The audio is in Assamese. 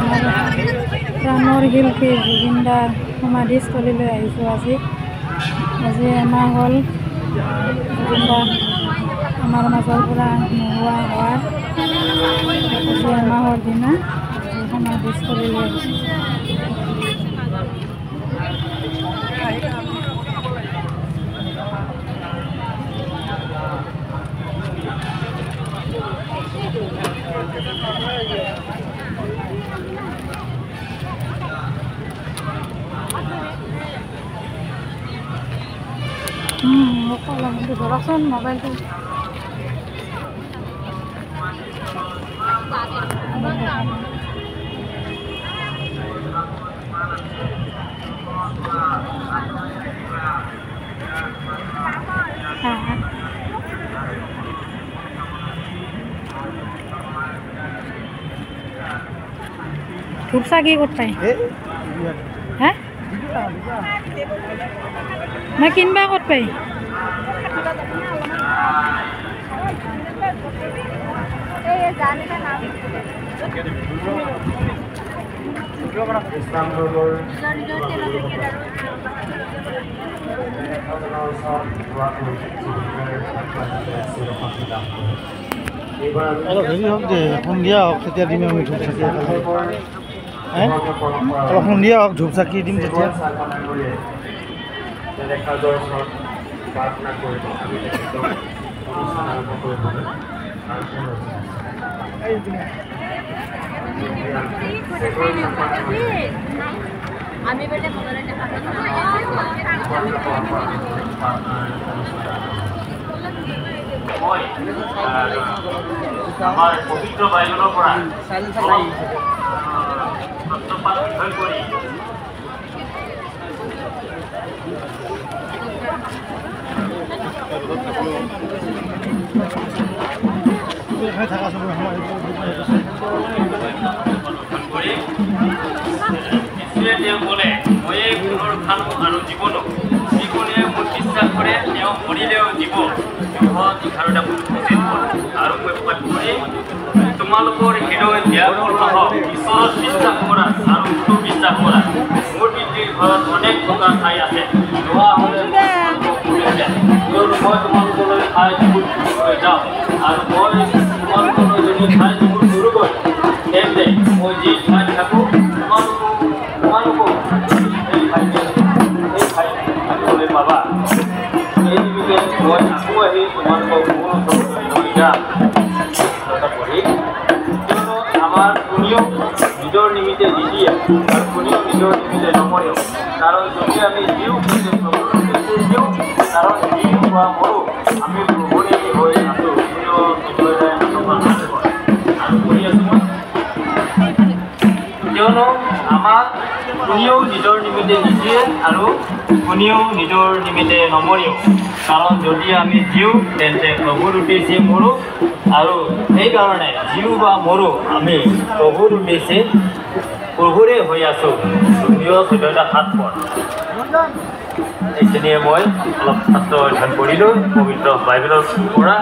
প্ৰাণৰ শিল্পী জুবিন দাৰ সমাধিস্থলীলৈ আহিছোঁ আজি এমাহ হ'ল জুবিন দা আমাৰ মাজৰ পৰা নোহোৱা হোৱাৰ আজি এমাহৰ দিনা সমাধিস্থলীলৈ আহিছোঁ। ধৰকচোন মোবাইলটো ধূপচা কি ক'ত পাই হা মই কিনবা ক'ত পাই অলপ হেৰি হওক দে সন্ধিয়া হওক তেতিয়া দিম আমি ধূপ চাকি অলপ সন্ধিয়া হওক ধূপ চাকি দিম তেতিয়া আমাৰ পবিত্ৰ বাইবেলৰ পৰা তেওঁ ক'লে ময়ে পুনৰুত্থান আৰু জীৱনো যিকোনে মোক বিশ্বাস কৰে তেওঁ মৰিলেও জীৱ আৰু মই প্ৰকাশ কৰি তোমালোকৰ হৃদয় ব্যাকুল নহওক ঈশ্বৰত বিশ্বাস কৰা আৰু মোকো বিশ্বাস কৰা মোৰ পিতৃৰ ঘৰত অনেক থকা ঠাই আছে নোহোৱা হ'লে মই তোমালোকলৈ ঠাই যুগুত লৈ যাওঁ আৰু মই তোমালোকলৈ যদি ঠাই যুগুত নোৰোগৈ তেন্তে মই যি ঠাইত থাকোঁ তোমালোকো এই ঠাইত থাকিবলৈ পাবা এই নিমিত্তে মই আকৌ আহি তোমালোকক মোৰ ওচৰলৈ লৈ যাম কিয়নো আমাৰ কোনেও নিজৰ নিমিত্তে নিদিয়ে আৰু কোনেও নিজৰ নিমিত্তে নমৰেও কাৰণ যদি আমি জীও দিওঁ কাৰণ জীও বা মৰো আমি প্ৰভুৰে হৈ আছোঁ আৰু কৰি আছোঁ কিয়নো আমাক কোনেও নিজৰ নিমিত্তে নিদিয়ে আৰু কোনেও নিজৰ নিমিত্তে নমৰেও কাৰণ যদি আমি জীও তেন্তে প্ৰভুৰ উদ্দেশ্যে মৰোঁ আৰু সেইকাৰণে জীও বা মৰোঁ আমি প্ৰভুৰ উদ্দেশ্যে প্ৰভুৰে হৈ আছোঁ 14:7 এইখিনিয়ে মই অলপ শাস্ত্ৰ অধ্যয়ন কৰিলোঁ পবিত্ৰ বাইবেলৰ পৰা